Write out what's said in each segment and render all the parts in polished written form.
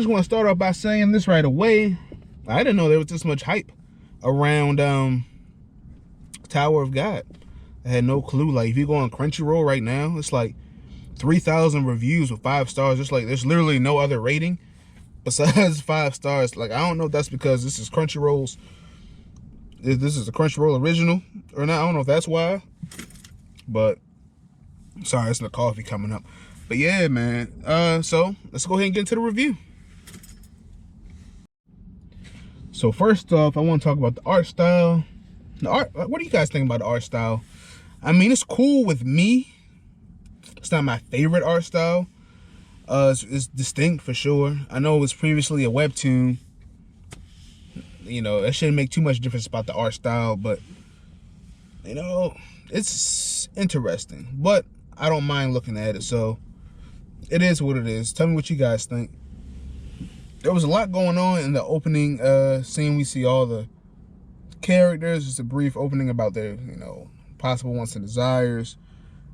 just want to start off by saying this right away. I didn't know there was this much hype around Tower of God. I had no clue. Like, if you go on Crunchyroll right now, it's like 3,000 reviews with 5 stars. It's like there's literally no other rating besides 5 stars. Like, I don't know if that's because this is Crunchyroll's. This is a Crunchyroll original or not. I don't know if that's why. But sorry, it's the coffee coming up. But yeah, man. So let's go ahead and get into the review. So first off, I want to talk about the art style. The art. What do you guys think about the art style? I mean, it's cool with me. It's not my favorite art style. It's distinct for sure. I know it was previously a webtoon. You know, it shouldn't make too much difference about the art style, but you know, it's interesting. But I don't mind looking at it, so it is what it is. Tell me what you guys think. There was a lot going on in the opening scene. We see all the characters. Just a brief opening about their, you know, possible wants and desires.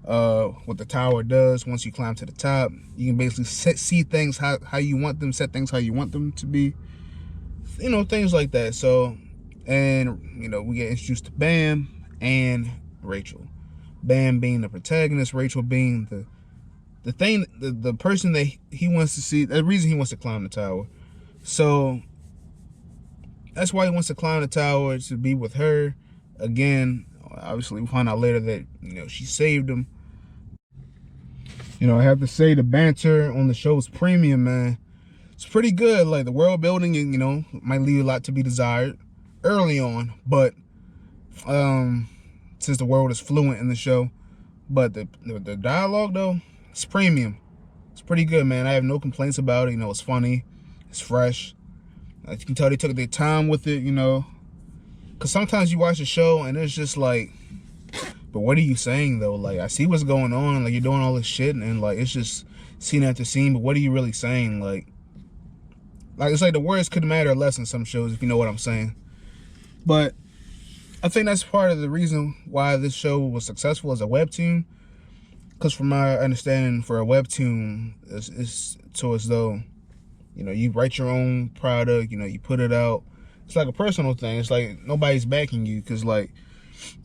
What the tower does once you climb to the top. You can basically see things how you want them, set things how you want them to be. You know, things like that. So, and, you know, we get introduced to Bam and Rachel. Bam being the protagonist, Rachel being the person that he wants to see, the reason he wants to climb the tower. So, that's why he wants to climb the tower, to be with her. Again, obviously we find out later that, you know, she saved him. You know, I have to say the banter on the show is premium, man. It's pretty good. Like, the world building, you know, might leave a lot to be desired early on, but since the world is fluent in the show, but the dialogue though, it's premium. It's pretty good, man. I have no complaints about it. You know, it's funny, it's fresh. As you can tell, they took their time with it. You know, because sometimes you watch a show and it's just like, but what are you saying though? Like, I see what's going on. Like, you're doing all this shit, and like, it's just scene after scene. But what are you really saying? Like it's like the words could matter less in some shows, if you know what I'm saying. But I think that's part of the reason why this show was successful as a webtoon. Because from my understanding, for a webtoon, it's so as though, you know, you write your own product, you know, you put it out. It's like a personal thing. It's like nobody's backing you. Because like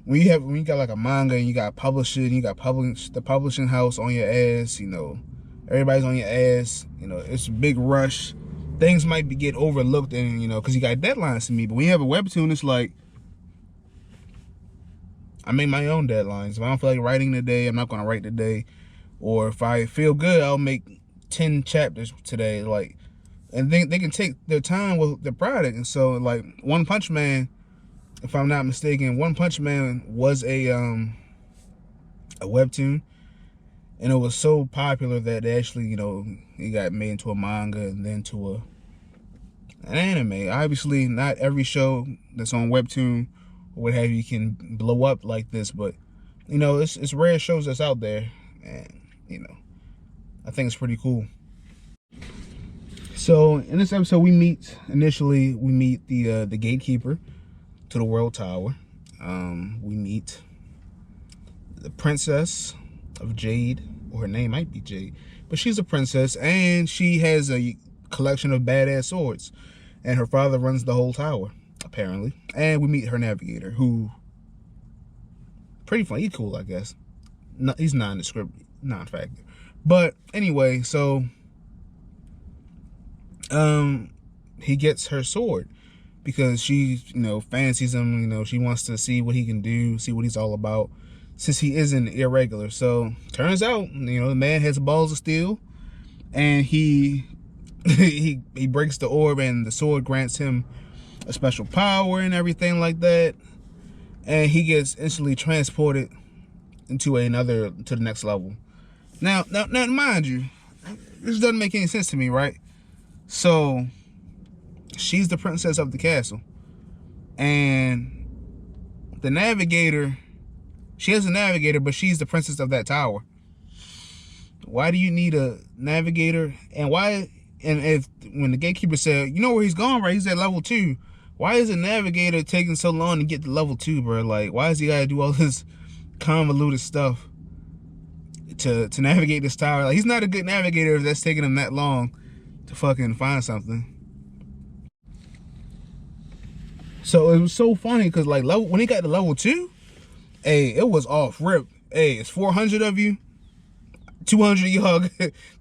when you got like a manga and you got published and you got the publishing house on your ass, you know, everybody's on your ass, you know, it's a big rush. Things might get overlooked, and you know, because you got deadlines to meet. But when you have a webtoon, it's like, I make my own deadlines. If I don't feel like writing today, I'm not going to write today. Or if I feel good, I'll make 10 chapters today. Like, and they can take their time with the product. And so, like, One Punch Man, if I'm not mistaken, One Punch Man was a webtoon. And it was so popular that they actually, you know, it got made into a manga and then to an anime. Obviously, not every show that's on webtoon or what have you can blow up like this, but you know, it's rare shows that's out there, and you know, I think it's pretty cool. So in this episode, we meet the gatekeeper to the World Tower. We meet the princess of Jade, or her name might be Jade, but she's a princess, and she has a collection of badass swords, and her father runs the whole tower, apparently. And we meet her navigator, who pretty funny. He's cool, I guess. No, he's non-factor. But anyway, so he gets her sword because she, you know, fancies him. You know, she wants to see what he can do, see what he's all about, since he isn't irregular. So turns out, you know, the man has balls of steel, and he breaks the orb, and the sword grants him a special power and everything like that, and he gets instantly transported into to the next level. Now, mind you, this doesn't make any sense to me, right? So she's the princess of the castle, and the navigator, she has a navigator, but she's the princess of that tower. Why do you need a navigator? And why? And if when the gatekeeper said, you know where he's going, right? He's at level 2. Why is the navigator taking so long to get to level 2, bro? Like, why does he gotta do all this convoluted stuff to navigate this tower? Like, he's not a good navigator if that's taking him that long to fucking find something. So it was so funny because like when he got to level 2, hey, it was off rip. Hey, it's 400 of you. 200 of y'all,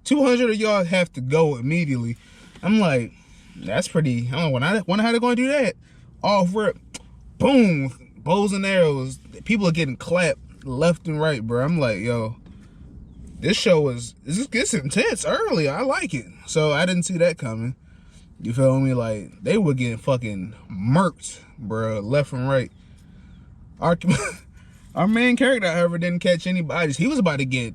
200 of y'all have to go immediately. I'm like, that's pretty. I don't wonder how they're going to do that. Off rip, boom, bows and arrows. People are getting clapped left and right, bro. I'm like, yo, this show gets intense early. I like it. So I didn't see that coming. You feel me? Like, they were getting fucking murked, bro, left and right. Our main character, however, didn't catch any bodies. He was about to get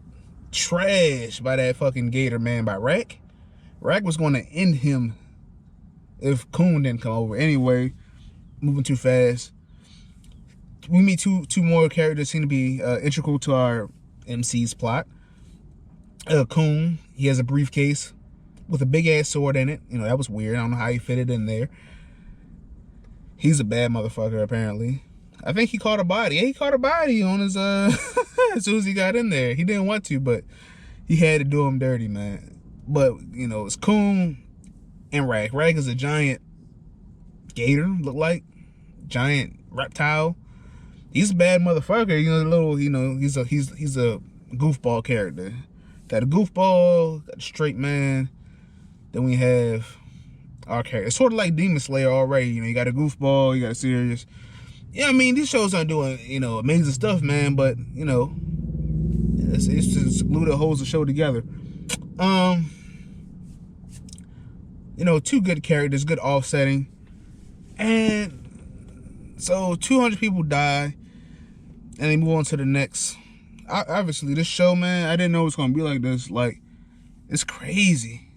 trashed by that fucking gator, man, by Rack. Rack was going to end him if Coon didn't come over. Anyway, moving too fast. We meet two more characters seem to be integral to our MC's plot. Coon, he has a briefcase with a big ass sword in it. You know, that was weird. I don't know how he fit it in there. He's a bad motherfucker, apparently. I think he caught a body. Yeah, he caught a body on his as soon as he got in there. He didn't want to, but he had to do him dirty, man. But, you know, it's Coon and Rack. Rack is a giant gator, look like. Giant reptile. He's a bad motherfucker. You know, he's a goofball character. Got a goofball, got a straight man. Then we have our character. It's sort of like Demon Slayer already. You know, you got a goofball, you got a serious. Yeah, I mean, these shows aren't doing, you know, amazing stuff, man, but, you know, it's just glue that holds the show together. You know, two good characters, good offsetting. And so 200 people die, and they move on to the next. Obviously, this show, man, I didn't know it was going to be like this. Like, it's crazy.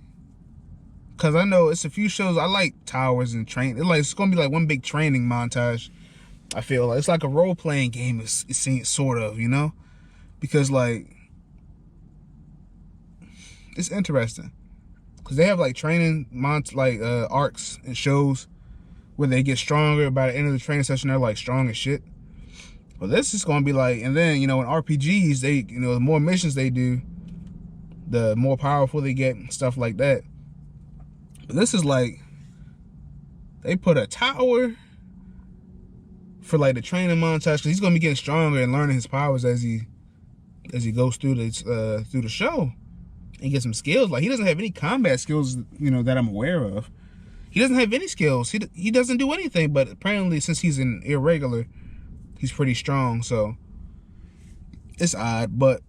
Because I know it's a few shows. I like Towers and Train. It's going to be like one big training montage. I feel like it's like a role-playing game. It seems sort of, you know, because like it's interesting because they have like training arcs and shows where they get stronger by the end of the training session. They're like strong as shit. But this is gonna be like, and then, you know, in RPGs, they, you know, the more missions they do, the more powerful they get and stuff like that. But this is like they put a tower for like the training montage, because he's gonna be getting stronger and learning his powers as he goes through the show and get some skills. Like, he doesn't have any combat skills, you know, that I'm aware of. He doesn't have any skills. He doesn't do anything. But apparently, since he's an irregular, he's pretty strong. So it's odd, but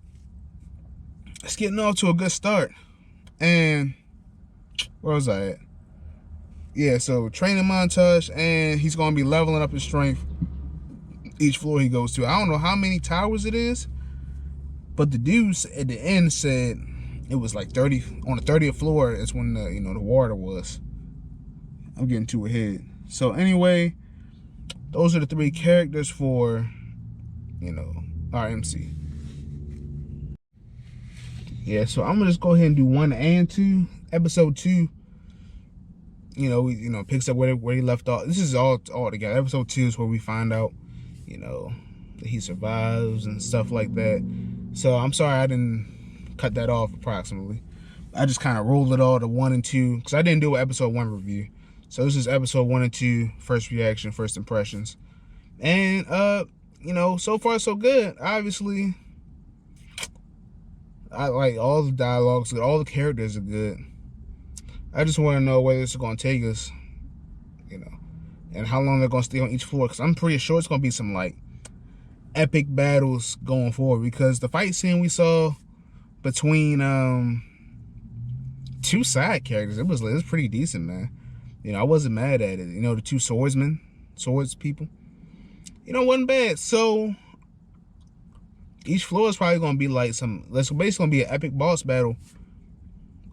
it's getting off to a good start. And where was I at? Yeah, so training montage, and he's gonna be leveling up his strength each floor he goes to. I don't know how many towers it is, but the dudes at the end said it was like 30. On the 30th floor is when the, you know, the water was. I'm getting too ahead. So anyway, those are the 3 characters for, you know, our MC. Yeah, so I'm gonna just go ahead and do 1 and 2. Episode 2, you know, picks up where he left off. This is all together. Episode 2 is where we find out, you know, that he survives and stuff like that. So I'm sorry I didn't cut that off approximately. I just kind of rolled it all to 1 and 2 because I didn't do an episode 1 review. So this is episode 1 and 2, first reaction, first impressions. And you know, so far so good. Obviously, I like all the dialogues, all the characters are good. I just want to know where this is going to take us, you know, and how long they're going to stay on each floor. Because I'm pretty sure it's going to be some, like, epic battles going forward. Because the fight scene we saw between 2 side characters, it was pretty decent, man. You know, I wasn't mad at it. You know, the 2 swords people. You know, it wasn't bad. So each floor is probably going to be like that's basically going to be an epic boss battle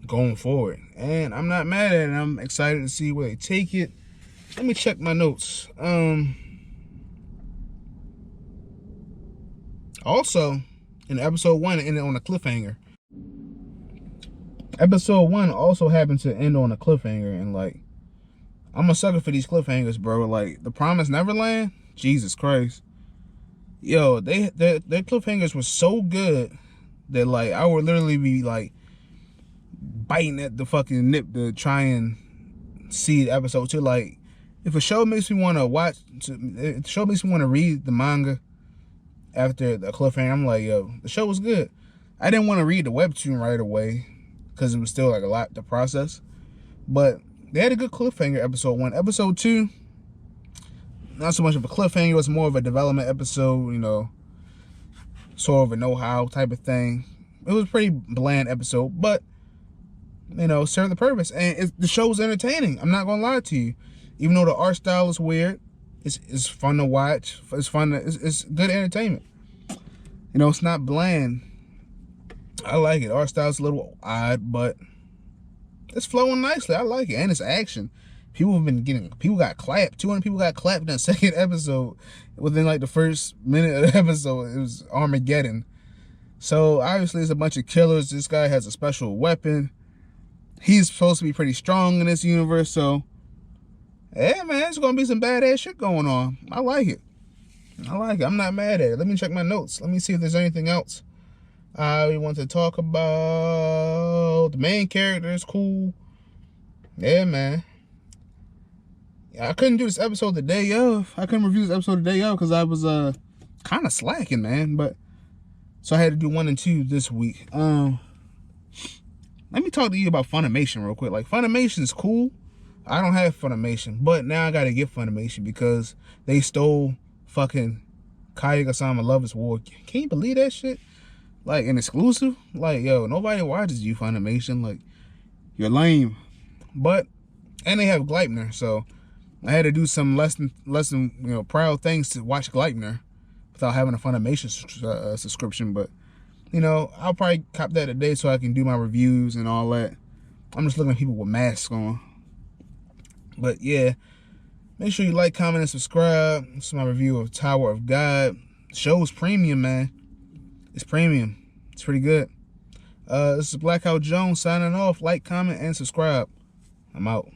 going forward, and I'm not mad at it. I'm excited to see where they take it. Let me check my notes. Also, in episode 1, it ended on a cliffhanger. Episode 1 also happened to end on a cliffhanger, and like, I'm a sucker for these cliffhangers, bro. Like, The Promised Neverland, Jesus Christ, yo, their cliffhangers were so good that like I would literally be like biting at the fucking nip to try and see the episode 2. Like, if a show makes me want to watch, if the show makes me want to read the manga after the cliffhanger, I'm like, yo, the show was good. I didn't want to read the webtoon right away because it was still like a lot to process. But they had a good cliffhanger episode 1. Episode 2, not so much of a cliffhanger. It was more of a development episode, you know, sort of a know-how type of thing. It was a pretty bland episode, but, you know, served the purpose. And the show was entertaining. I'm not going to lie to you. Even though the art style is weird, it's fun to watch. It's fun. It's good entertainment. You know, it's not bland. I like it. Art style's a little odd, but it's flowing nicely. I like it. And it's action. People got clapped. 200 people got clapped in the second episode. Within like the first minute of the episode, it was Armageddon. So obviously it's a bunch of killers. This guy has a special weapon. He's supposed to be pretty strong in this universe. So yeah, man, it's gonna be some badass shit going on. I like it. I like it. I'm not mad at it. Let me check my notes. Let me see if there's anything else we want to talk about. The main character is cool. Yeah, man. I couldn't do this episode the day of. I couldn't review this episode the day of because I was kind of slacking, man. But so I had to do 1 and 2 this week. Let me talk to you about Funimation real quick. Like, Funimation is cool. I don't have Funimation, but now I gotta get Funimation because they stole fucking Kaguya-sama Love is War. Can you believe that shit? Like, an exclusive? Like, yo, nobody watches you, Funimation. Like, you're lame. But, and they have Gleipnir, so I had to do some less than you know, proud things to watch Gleipnir without having a Funimation subscription. But, you know, I'll probably cop that today so I can do my reviews and all that. I'm just looking at people with masks on. But yeah, make sure you like, comment, and subscribe. This is my review of Tower of God. The show's premium, man. It's premium. It's pretty good. This is Blackout Jones signing off. Like, comment, and subscribe. I'm out.